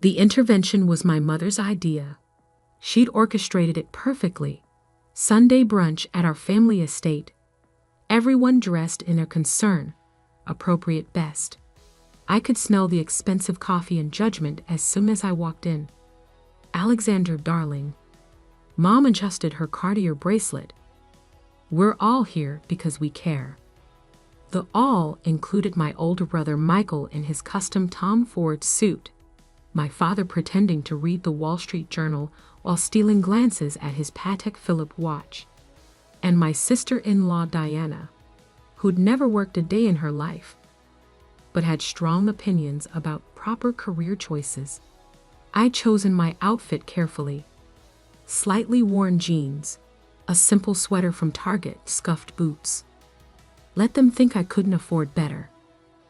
The intervention was my mother's idea. She'd orchestrated it perfectly. Sunday brunch at our family estate. Everyone dressed in their appropriate best. I could smell the expensive coffee and judgment as soon as I walked in. "Alexander, darling." Mom adjusted her Cartier bracelet. "We're all here because we care." The all included my older brother Michael in his custom Tom Ford suit, my father pretending to read the Wall Street Journal while stealing glances at his Patek Philippe watch, and my sister-in-law Diana, who'd never worked a day in her life, but had strong opinions about proper career choices. I'd chosen my outfit carefully. Slightly worn jeans, a simple sweater from Target, scuffed boots. Let them think I couldn't afford better.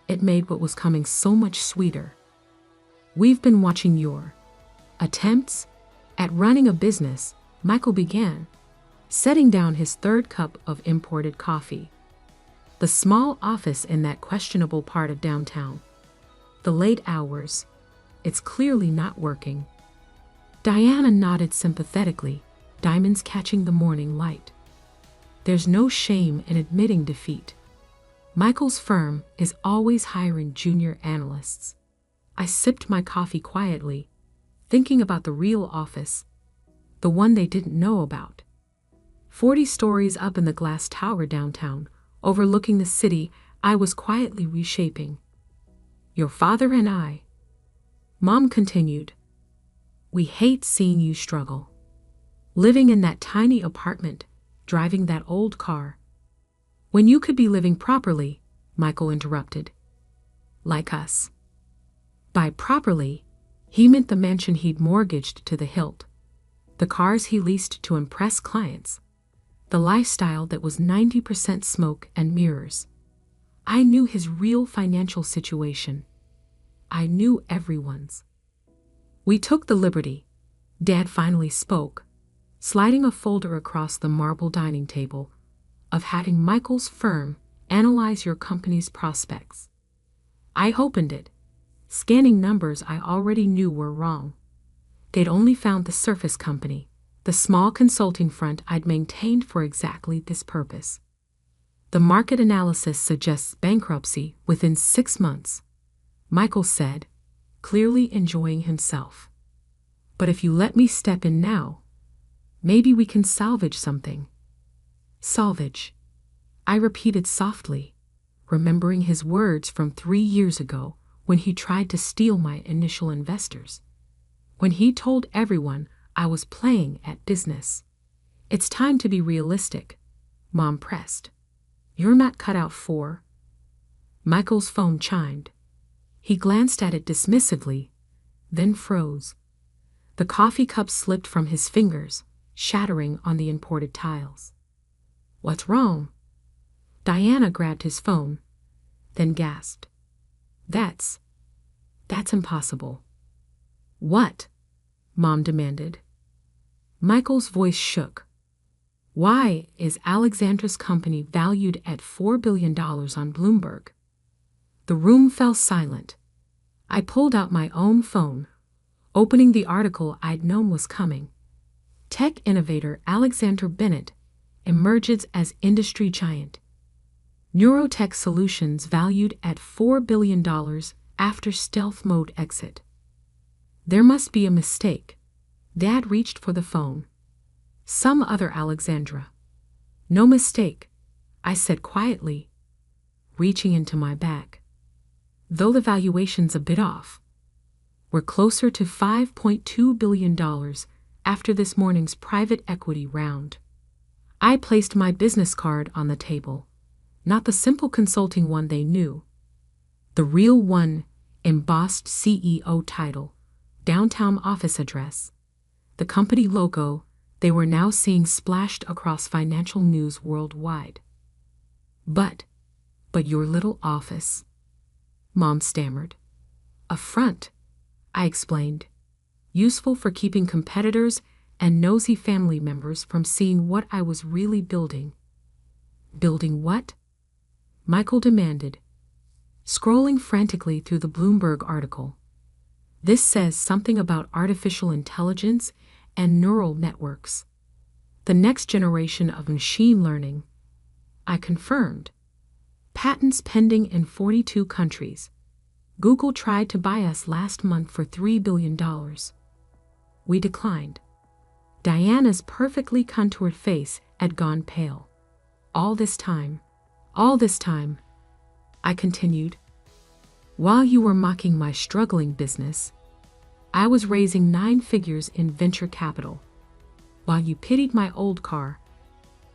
It made what was coming so much sweeter. "We've been watching your attempts at running a business," Michael began, setting down his third cup of imported coffee. "The small office in that questionable part of downtown. The late hours. It's clearly not working." Diana nodded sympathetically, diamonds catching the morning light. "There's no shame in admitting defeat. Michael's firm is always hiring junior analysts." I sipped my coffee quietly, thinking about the real office, the one they didn't know about. 40 stories up in the glass tower downtown, overlooking the city I was quietly reshaping. "Your father and I," Mom continued, "we hate seeing you struggle. Living in that tiny apartment, driving that old car. When you could be living properly," Michael interrupted. "Like us." By properly, he meant the mansion he'd mortgaged to the hilt, the cars he leased to impress clients, the lifestyle that was 90% smoke and mirrors. I knew his real financial situation. I knew everyone's. "We took the liberty," Dad finally spoke, sliding a folder across the marble dining table, "of having Michael's firm analyze your company's prospects." I opened it, scanning numbers I already knew were wrong. They'd only found the surface company, the small consulting front I'd maintained for exactly this purpose. "The market analysis suggests bankruptcy within 6 months," Michael said, clearly enjoying himself. "But if you let me step in now, maybe we can salvage something." "Salvage," I repeated softly, remembering his words from 3 years ago when he tried to steal my initial investors. When he told everyone I was playing at business. "It's time to be realistic," Mom pressed. "You're not cut out for—" Michael's phone chimed. He glanced at it dismissively, then froze. The coffee cup slipped from his fingers, shattering on the imported tiles. "What's wrong?" Diana grabbed his phone, then gasped. That's impossible." "What?" Mom demanded. Michael's voice shook. "Why is Alexandra's company valued at $4 billion on Bloomberg?" The room fell silent. I pulled out my own phone, opening the article I'd known was coming. Tech innovator Alexander Bennett emerges as industry giant. Neurotech solutions valued at $4 billion after stealth mode exit. There must be a mistake. Dad reached for the phone. "Some other Alexandra." "No mistake," I said quietly, reaching into my bag. "Though the valuation's a bit off. We're closer to $5.2 billion after this morning's private equity round." I placed my business card on the table, not the simple consulting one they knew. The real one, embossed CEO title, downtown office address, the company logo they were now seeing splashed across financial news worldwide. But your little office," Mom stammered. "A front," I explained, "useful for keeping competitors and nosy family members from seeing what I was really building." "Building what?" Michael demanded, scrolling frantically through the Bloomberg article. This says something about artificial intelligence and neural networks. The next generation of machine learning. I confirmed. Patents pending in 42 countries. Google tried to buy us last month for $3 billion. We declined. Diana's perfectly contoured face had gone pale. All this time, I continued, while you were mocking my struggling business, I was raising 9 figures in venture capital. While you pitied my old car,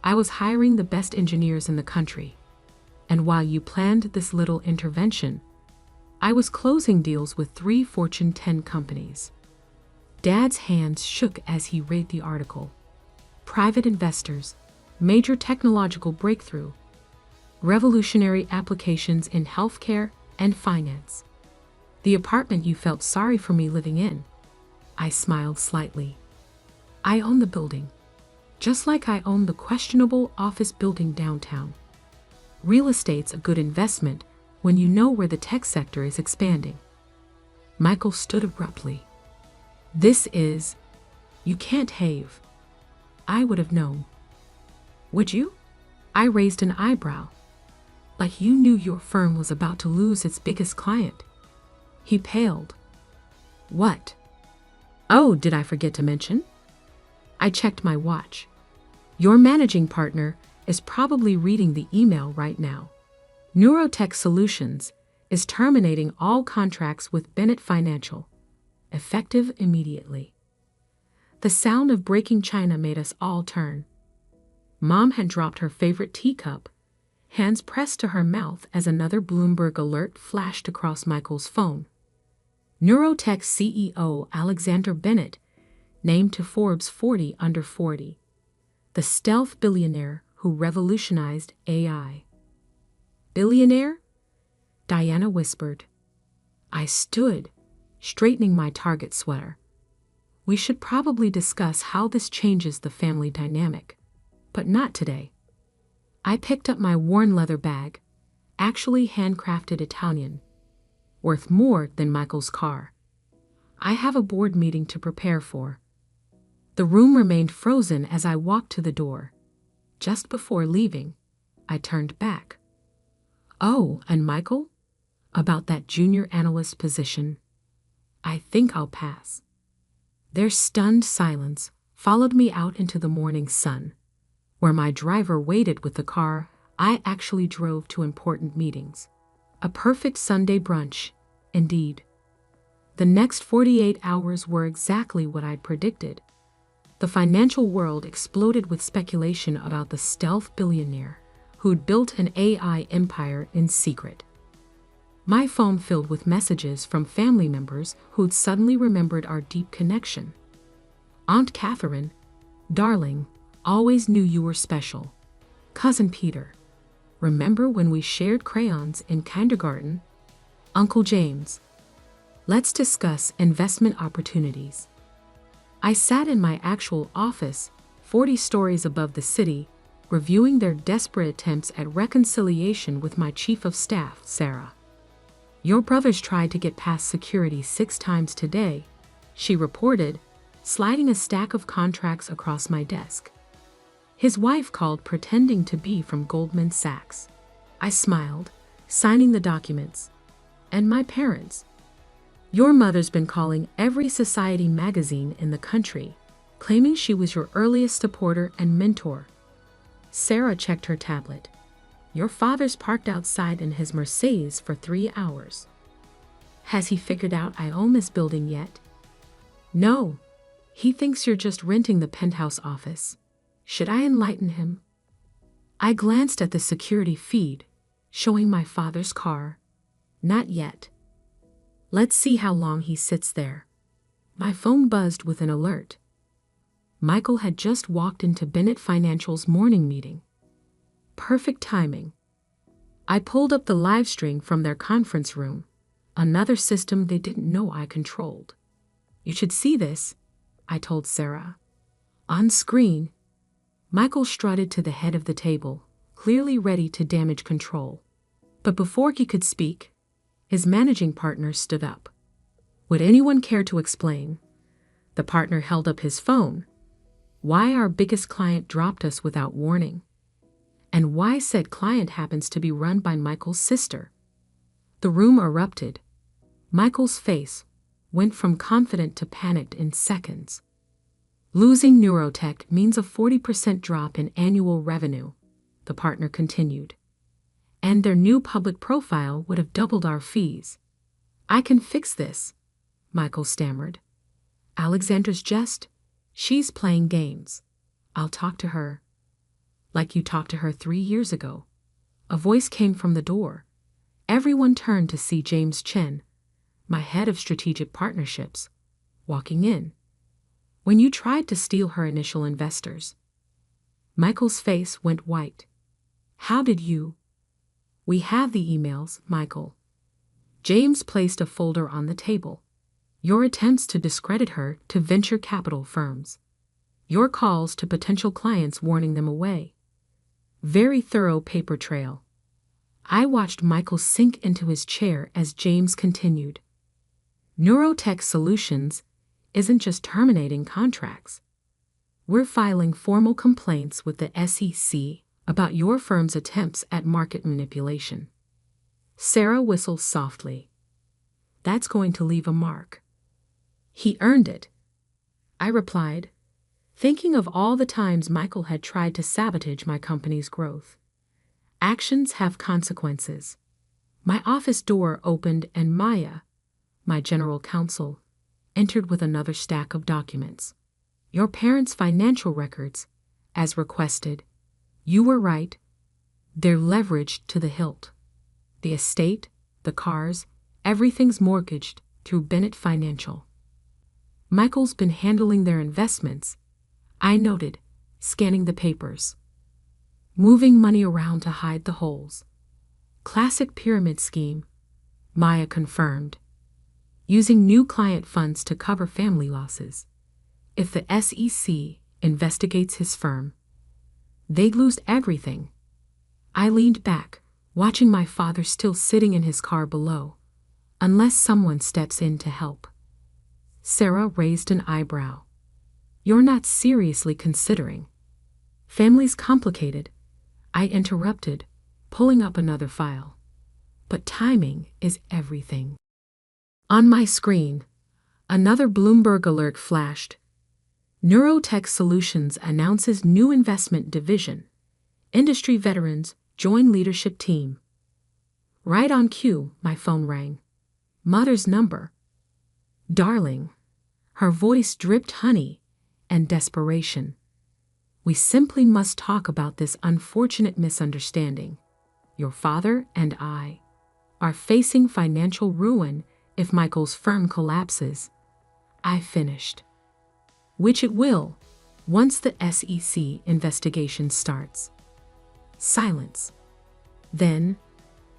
I was hiring the best engineers in the country. And while you planned this little intervention, I was closing deals with 3 Fortune 10 companies. Dad's hands shook as he read the article. Private investors, major technological breakthrough, revolutionary applications in healthcare and finance. The apartment you felt sorry for me living in. I smiled slightly. I own the building, just like I own the questionable office building downtown. Real estate's a good investment when you know where the tech sector is expanding. Michael stood abruptly. You can't have. I would have known. Would you? I raised an eyebrow. Like you knew your firm was about to lose its biggest client. He paled. What? Oh, did I forget to mention? I checked my watch. Your managing partner is probably reading the email right now. Neurotech Solutions is terminating all contracts with Bennett Financial, effective immediately. The sound of breaking china made us all turn. Mom had dropped her favorite teacup, hands pressed to her mouth as another Bloomberg alert flashed across Michael's phone. Neurotech CEO Alexander Bennett named to Forbes 40 under 40, the stealth billionaire who revolutionized AI. Billionaire? Diana whispered. I stood, straightening my Target sweater. We should probably discuss how this changes the family dynamic, but not today. I picked up my worn leather bag, actually handcrafted Italian, worth more than Michael's car. I have a board meeting to prepare for. The room remained frozen as I walked to the door. Just before leaving, I turned back. Oh, and Michael? About that junior analyst position. I think I'll pass. Their stunned silence followed me out into the morning sun, where my driver waited with the car I actually drove to important meetings. A perfect Sunday brunch, indeed. The next 48 hours were exactly what I'd predicted. The financial world exploded with speculation about the stealth billionaire who'd built an AI empire in secret. My phone filled with messages from family members who'd suddenly remembered our deep connection. Aunt Catherine, darling, always knew you were special. Cousin Peter, remember when we shared crayons in kindergarten? Uncle James, let's discuss investment opportunities. I sat in my actual office, 40 stories above the city, reviewing their desperate attempts at reconciliation with my chief of staff, Sarah. Your brothers tried to get past security 6 times today, she reported, sliding a stack of contracts across my desk. His wife called pretending to be from Goldman Sachs. I smiled, signing the documents. And my parents. Your mother's been calling every society magazine in the country, claiming she was your earliest supporter and mentor. Sarah checked her tablet. Your father's parked outside in his Mercedes for 3 hours. Has he figured out I own this building yet? No. He thinks you're just renting the penthouse office. Should I enlighten him? I glanced at the security feed, showing my father's car. Not yet. Let's see how long he sits there. My phone buzzed with an alert. Michael had just walked into Bennett Financial's morning meeting. Perfect timing. I pulled up the live stream from their conference room, another system they didn't know I controlled. You should see this, I told Sarah. On screen, Michael strutted to the head of the table, clearly ready to damage control. But before he could speak, his managing partner stood up. Would anyone care to explain? The partner held up his phone. Why our biggest client dropped us without warning? And why said client happens to be run by Michael's sister? The room erupted. Michael's face went from confident to panicked in seconds. Losing Neurotech means a 40% drop in annual revenue, the partner continued. And their new public profile would have doubled our fees. I can fix this, Michael stammered. Alexandra's just, she's playing games. I'll talk to her. Like you talked to her 3 years ago. A voice came from the door. Everyone turned to see James Chen, my head of strategic partnerships, walking in. When you tried to steal her initial investors. Michael's face went white. How did you? We have the emails, Michael. James placed a folder on the table. Your attempts to discredit her to venture capital firms. Your calls to potential clients warning them away. Very thorough paper trail. I watched Michael sink into his chair as James continued. Neurotech Solutions isn't just terminating contracts. We're filing formal complaints with the SEC about your firm's attempts at market manipulation. Sarah whistled softly. That's going to leave a mark. He earned it, I replied, thinking of all the times Michael had tried to sabotage my company's growth. Actions have consequences. My office door opened and Maya, my general counsel, entered with another stack of documents. Your parents' financial records, as requested. You were right. They're leveraged to the hilt. The estate, the cars, everything's mortgaged through Bennett Financial. Michael's been handling their investments, I noted, scanning the papers. Moving money around to hide the holes. Classic pyramid scheme, Maya confirmed. Using new client funds to cover family losses. If the SEC investigates his firm, they'd lose everything. I leaned back, watching my father still sitting in his car below, unless someone steps in to help. Sarah raised an eyebrow. You're not seriously considering. Family's complicated, I interrupted, pulling up another file. But timing is everything. On my screen, another Bloomberg alert flashed. Neurotech Solutions announces new investment division. Industry veterans join leadership team. Right on cue, my phone rang. Mother's number. Darling. Her voice dripped honey and desperation. We simply must talk about this unfortunate misunderstanding. Your father and I are facing financial ruin if Michael's firm collapses. I finished. Which it will, once the SEC investigation starts. Silence. Then,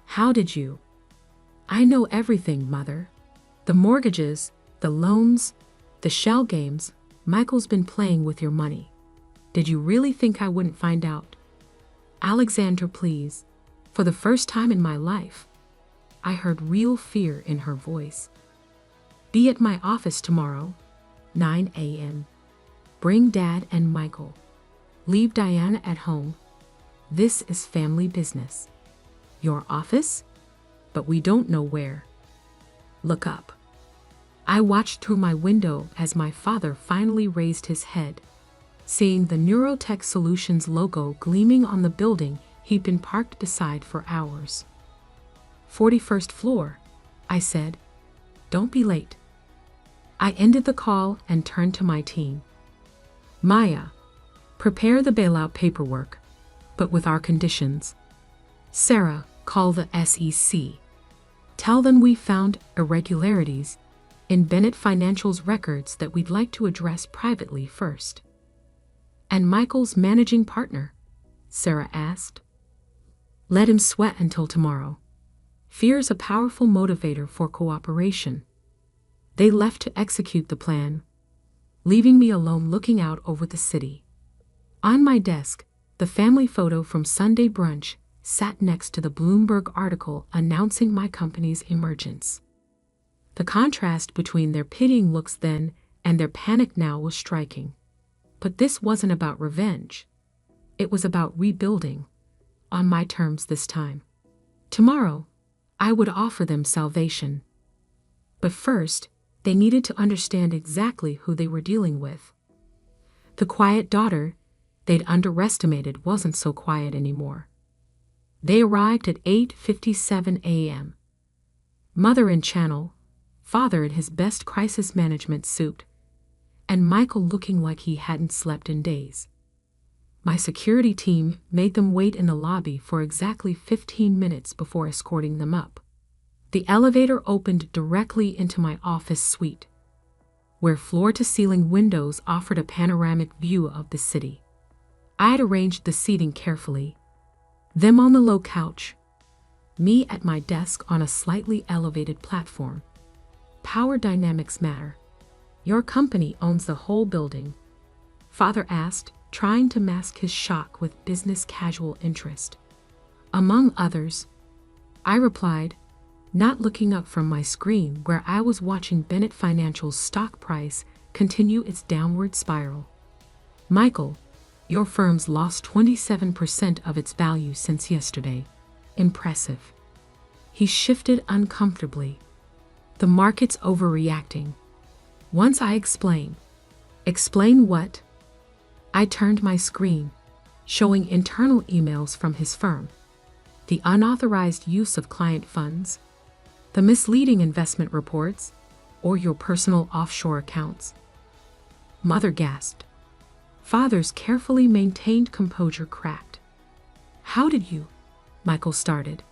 how did you? I know everything, Mother. The mortgages, the loans, the shell games, Michael's been playing with your money. Did you really think I wouldn't find out? Alexandra, please. For the first time in my life, I heard real fear in her voice. Be at my office tomorrow, 9 a.m. Bring Dad and Michael. Leave Diana at home. This is family business. Your office? But we don't know where. Look up. I watched through my window as my father finally raised his head, seeing the Neurotech Solutions logo gleaming on the building he'd been parked beside for hours. 41st floor, I said. Don't be late. I ended the call and turned to my team. Maya, prepare the bailout paperwork, but with our conditions. Sarah, call the SEC. Tell them we found irregularities in Bennett Financial's records that we'd like to address privately first. And Michael's managing partner? Sarah asked. Let him sweat until tomorrow. Fear's a powerful motivator for cooperation. They left to execute the plan, leaving me alone looking out over the city. On my desk, the family photo from Sunday brunch sat next to the Bloomberg article announcing my company's emergence. The contrast between their pitying looks then and their panic now was striking. But this wasn't about revenge. It was about rebuilding, on my terms this time. Tomorrow, I would offer them salvation. But first, they needed to understand exactly who they were dealing with. The quiet daughter they'd underestimated wasn't so quiet anymore. They arrived at 8:57 a.m. Mother in channel, father in his best crisis management suit, and Michael looking like he hadn't slept in days. My security team made them wait in the lobby for exactly 15 minutes before escorting them up. The elevator opened directly into my office suite, where floor-to-ceiling windows offered a panoramic view of the city. I'd arranged the seating carefully, them on the low couch, me at my desk on a slightly elevated platform. Power dynamics matter. Your company owns the whole building, Father asked, trying to mask his shock with business casual interest. Among others, I replied, not looking up from my screen where I was watching Bennett Financial's stock price continue its downward spiral. Michael, your firm's lost 27% of its value since yesterday. Impressive. He shifted uncomfortably. The market's overreacting. Once I explain. Explain what? I turned my screen, showing internal emails from his firm, the unauthorized use of client funds, the misleading investment reports, or your personal offshore accounts. Mother gasped. Father's carefully maintained composure cracked. How did you? Michael started.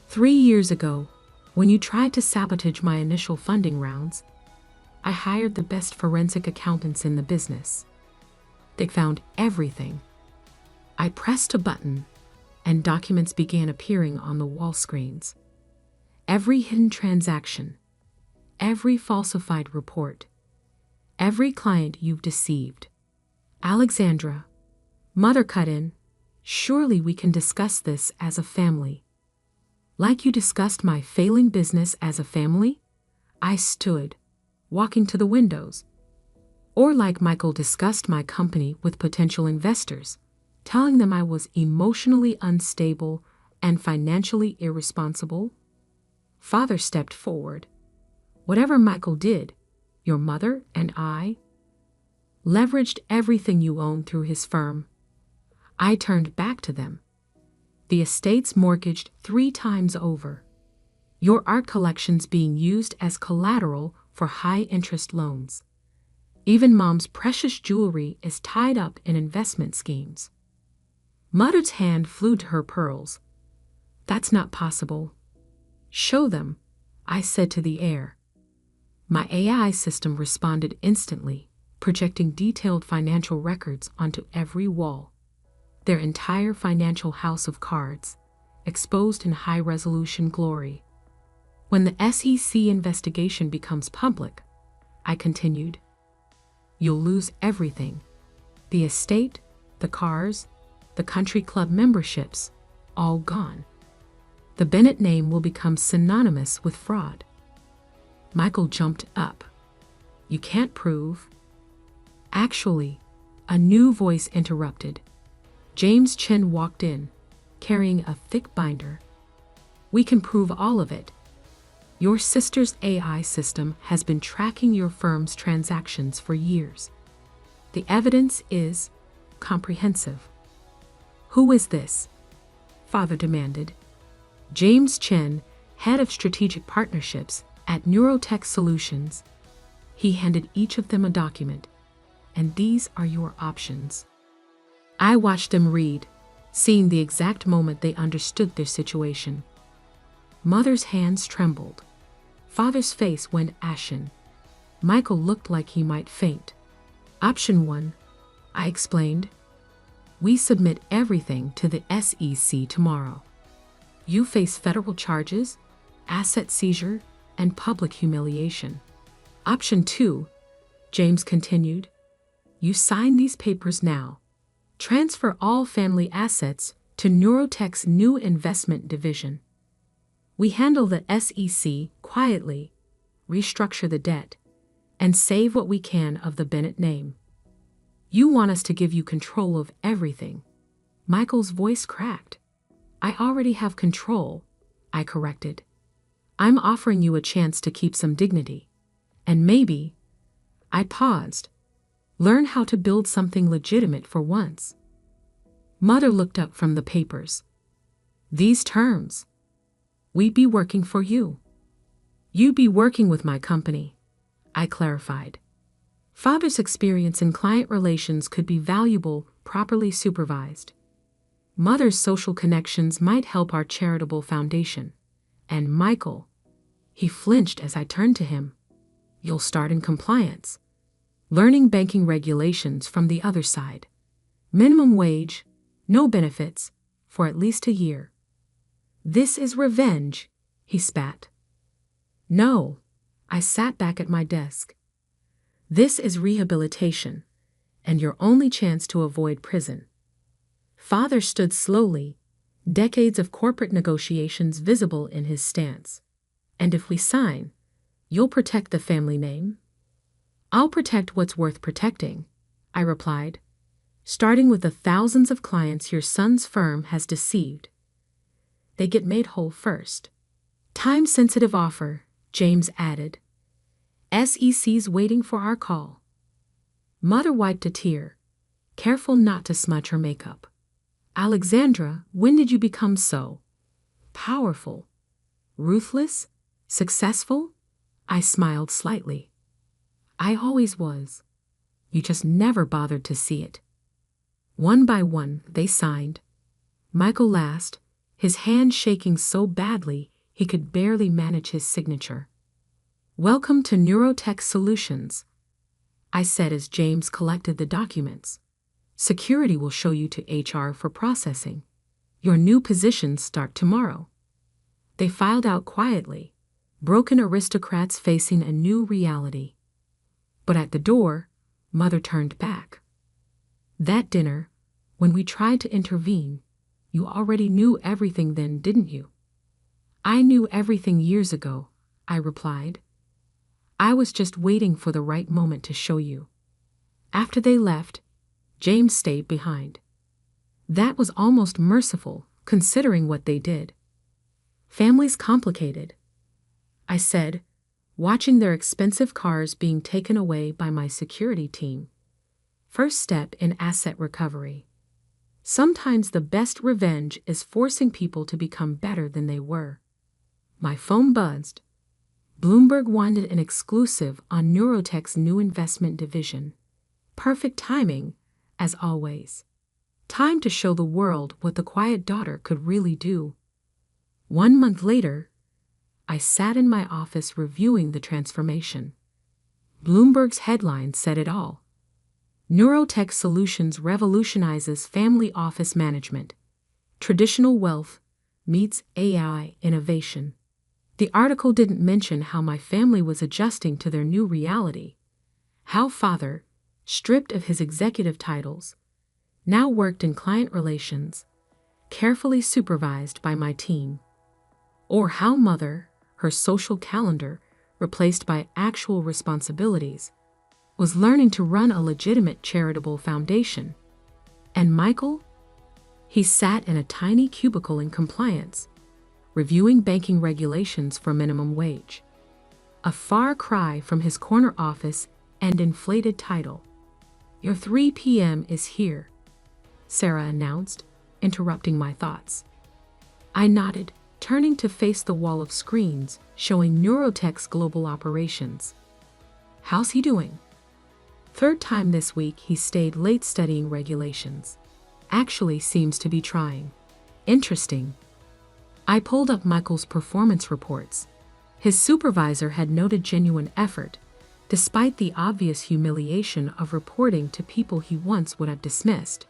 3 years ago, when you tried to sabotage my initial funding rounds, I hired the best forensic accountants in the business. They found everything. I pressed a button, and documents began appearing on the wall screens. Every hidden transaction, every falsified report, every client you've deceived. Alexandra, Mother cut in, surely we can discuss this as a family. Like you discussed my failing business as a family? I stood, walking to the windows. Or like Michael discussed my company with potential investors, telling them I was emotionally unstable and financially irresponsible? Father stepped forward. Whatever Michael did, your mother and I leveraged everything you own through his firm. I turned back to them. The estate's mortgaged 3 times over. Your art collections being used as collateral for high-interest loans. Even Mom's precious jewelry is tied up in investment schemes. Mother's hand flew to her pearls. That's not possible. Show them, I said to the air. My AI system responded instantly, projecting detailed financial records onto every wall. Their entire financial house of cards, exposed in high-resolution glory. When the SEC investigation becomes public, I continued, you'll lose everything. The estate, the cars, the country club memberships, all gone. The Bennett name will become synonymous with fraud. Michael jumped up. You can't prove. Actually, a new voice interrupted. James Chen walked in, carrying a thick binder. We can prove all of it. Your sister's AI system has been tracking your firm's transactions for years. The evidence is comprehensive. Who is this? Father demanded. James Chen, head of strategic partnerships at Neurotech Solutions. He handed each of them a document. And these are your options. I watched them read, seeing the exact moment they understood their situation. Mother's hands trembled. Father's face went ashen. Michael looked like he might faint. Option 1, I explained. We submit everything to the SEC tomorrow. You face federal charges, asset seizure, and public humiliation. Option 2, James continued. You sign these papers now. Transfer all family assets to Neurotech's new investment division. We handle the SEC quietly, restructure the debt, and save what we can of the Bennett name. You want us to give you control of everything. Michael's voice cracked. I already have control, I corrected. I'm offering you a chance to keep some dignity. And maybe, I paused, learn how to build something legitimate for once. Mother looked up from the papers. These terms. We'd be working for you. You'd be working with my company, I clarified. Father's experience in client relations could be valuable, properly supervised. Mother's social connections might help our charitable foundation. And Michael, he flinched as I turned to him. You'll start in compliance. Learning banking regulations from the other side. Minimum wage, no benefits, for at least a year. This is revenge, he spat. No, I sat back at my desk. This is rehabilitation, and your only chance to avoid prison. Father stood slowly, decades of corporate negotiations visible in his stance. And if we sign, you'll protect the family name? I'll protect what's worth protecting, I replied, starting with the thousands of clients your son's firm has deceived. They get made whole first. Time-sensitive offer, James added. SEC's waiting for our call. Mother wiped a tear, careful not to smudge her makeup. Alexandra, when did you become so powerful, ruthless, successful? I smiled slightly. I always was. You just never bothered to see it. One by one, they signed. Michael last, his hand shaking so badly he could barely manage his signature. Welcome to Neurotech Solutions, I said as James collected the documents. Security will show you to HR for processing. Your new positions start tomorrow. They filed out quietly, broken aristocrats facing a new reality. But at the door, Mother turned back. That dinner, when we tried to intervene, you already knew everything then, didn't you? I knew everything years ago, I replied. I was just waiting for the right moment to show you. After they left, James stayed behind. That was almost merciful, considering what they did. Family's complicated, I said, watching their expensive cars being taken away by my security team. First step in asset recovery. Sometimes the best revenge is forcing people to become better than they were. My phone buzzed. Bloomberg wanted an exclusive on Neurotech's new investment division. Perfect timing, as always. Time to show the world what the quiet daughter could really do. 1 month later, I sat in my office reviewing the transformation. Bloomberg's headline said it all. Neurotech Solutions revolutionizes family office management. Traditional wealth meets AI innovation. The article didn't mention how my family was adjusting to their new reality. How father, stripped of his executive titles, now worked in client relations, carefully supervised by my team. Or how mother, her social calendar replaced by actual responsibilities, was learning to run a legitimate charitable foundation. And Michael? He sat in a tiny cubicle in compliance, reviewing banking regulations for minimum wage. A far cry from his corner office and inflated title. Your 3 p.m. is here, Sarah announced, interrupting my thoughts. I nodded, turning to face the wall of screens showing Neurotech's global operations. How's he doing? 3rd time this week he stayed late studying regulations. Actually seems to be trying. Interesting. I pulled up Michael's performance reports. His supervisor had noted genuine effort, despite the obvious humiliation of reporting to people he once would have dismissed.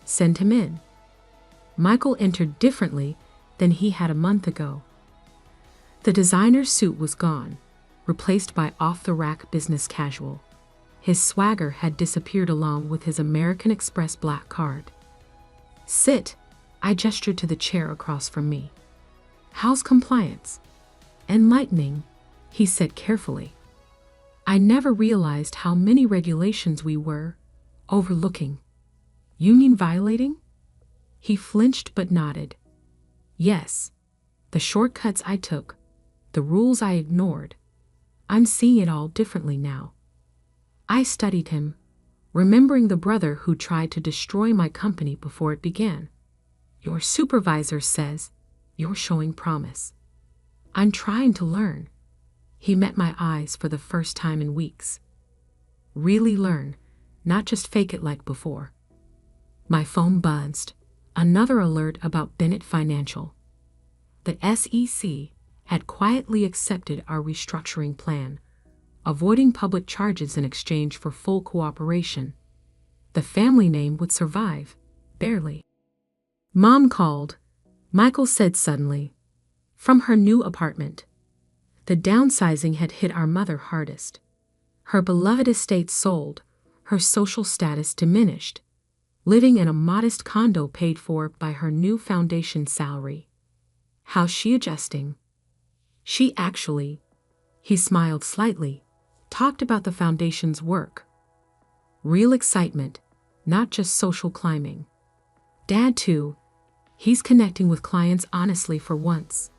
Send him in. Michael entered differently than he had a month ago. The designer suit was gone, replaced by off-the-rack business casual. His swagger had disappeared along with his American Express black card. Sit, I gestured to the chair across from me. How's compliance? Enlightening, he said carefully. I never realized how many regulations we were overlooking. Union violating? He flinched but nodded. Yes, the shortcuts I took, the rules I ignored. I'm seeing it all differently now. I studied him, remembering the brother who tried to destroy my company before it began. Your supervisor says you're showing promise. I'm trying to learn. He met my eyes for the first time in weeks. Really learn, not just fake it like before. My phone buzzed. Another alert about Bennett Financial. The SEC had quietly accepted our restructuring plan, avoiding public charges in exchange for full cooperation. The family name would survive, barely. Mom called, Michael said suddenly, from her new apartment. The downsizing had hit our mother hardest. Her beloved estate sold, her social status diminished, living in a modest condo paid for by her new foundation salary. How's she adjusting? She actually, he smiled slightly, talked about the foundation's work. Real excitement, not just social climbing. Dad too, he's connecting with clients honestly for once.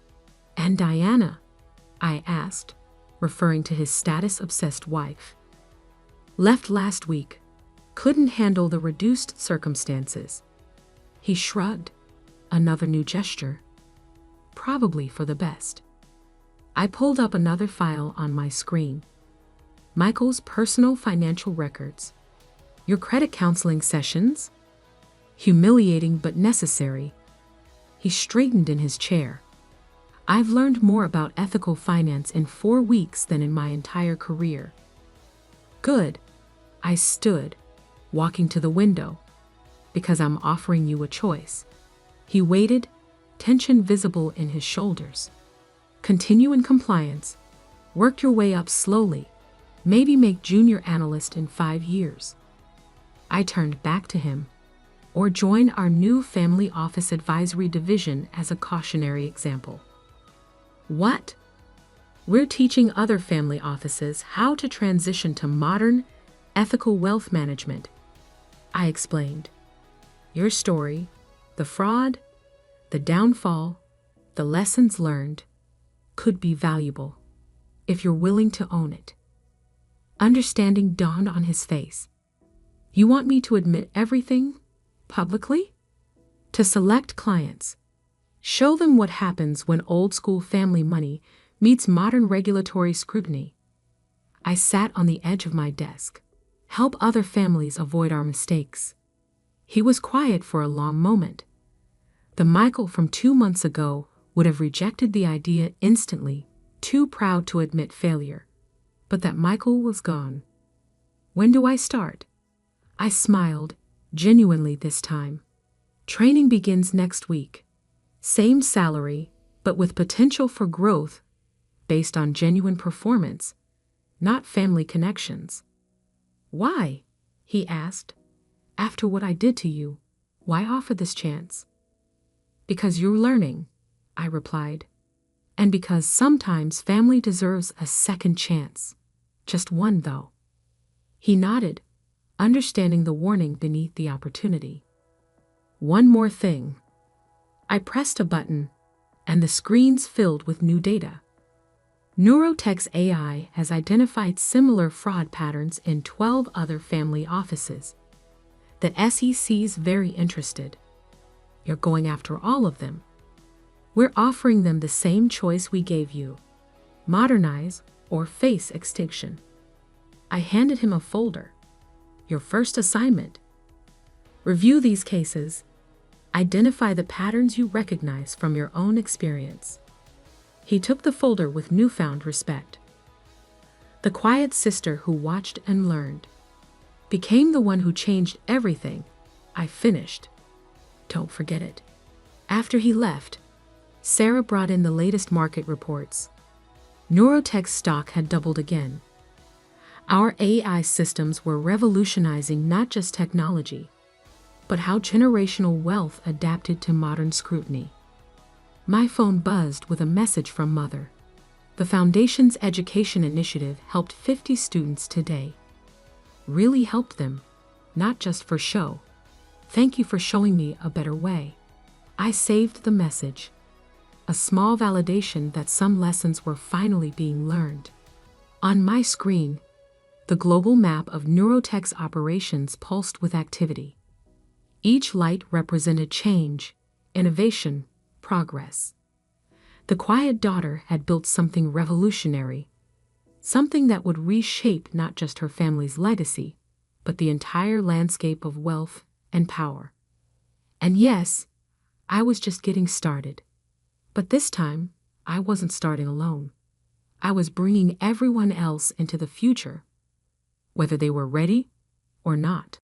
And Diana? I asked, referring to his status-obsessed wife. Left last week. Couldn't handle the reduced circumstances. He shrugged. Another new gesture. Probably for the best. I pulled up another file on my screen. Michael's personal financial records. Your credit counseling sessions? Humiliating but necessary. He straightened in his chair. I've learned more about ethical finance in 4 weeks than in my entire career. Good. I stood, walking to the window, because I'm offering you a choice. He waited, tension visible in his shoulders. Continue in compliance. Work your way up slowly. Maybe make junior analyst in 5 years. I turned back to him. Or join our new family office advisory division as a cautionary example. What? We're teaching other family offices how to transition to modern, ethical wealth management. I explained. Your story, the fraud, the downfall, the lessons learned, could be valuable if you're willing to own it. Understanding dawned on his face. You want me to admit everything, publicly? To select clients. Show them what happens when old-school family money meets modern regulatory scrutiny. I sat on the edge of my desk. Help other families avoid our mistakes. He was quiet for a long moment. The Michael from 2 months ago would have rejected the idea instantly, too proud to admit failure. But that Michael was gone. When do I start? I smiled, genuinely this time. Training begins next week. Same salary, but with potential for growth, based on genuine performance, not family connections. Why? He asked. After what I did to you, why offer this chance? Because you're learning, I replied. And because sometimes family deserves a second chance. Just one, though. He nodded, understanding the warning beneath the opportunity. One more thing. I pressed a button, and the screens filled with new data. Neurotech's AI has identified similar fraud patterns in 12 other family offices. The SEC's very interested. You're going after all of them. We're offering them the same choice we gave you. Modernize or face extinction. I handed him a folder. Your first assignment. Review these cases. Identify the patterns you recognize from your own experience. He took the folder with newfound respect. The quiet sister who watched and learned became the one who changed everything. I finished. Don't forget it. After he left, Sarah brought in the latest market reports. Neurotech's stock had doubled again. Our AI systems were revolutionizing not just technology, but how generational wealth adapted to modern scrutiny. My phone buzzed with a message from Mother. The Foundation's education initiative helped 50 students today. Really helped them, not just for show. Thank you for showing me a better way. I saved the message. A small validation that some lessons were finally being learned. On my screen, the global map of Neurotech's operations pulsed with activity. Each light represented change, innovation, progress. The quiet daughter had built something revolutionary, something that would reshape not just her family's legacy, but the entire landscape of wealth and power. And yes, I was just getting started. But this time, I wasn't starting alone. I was bringing everyone else into the future, whether they were ready or not.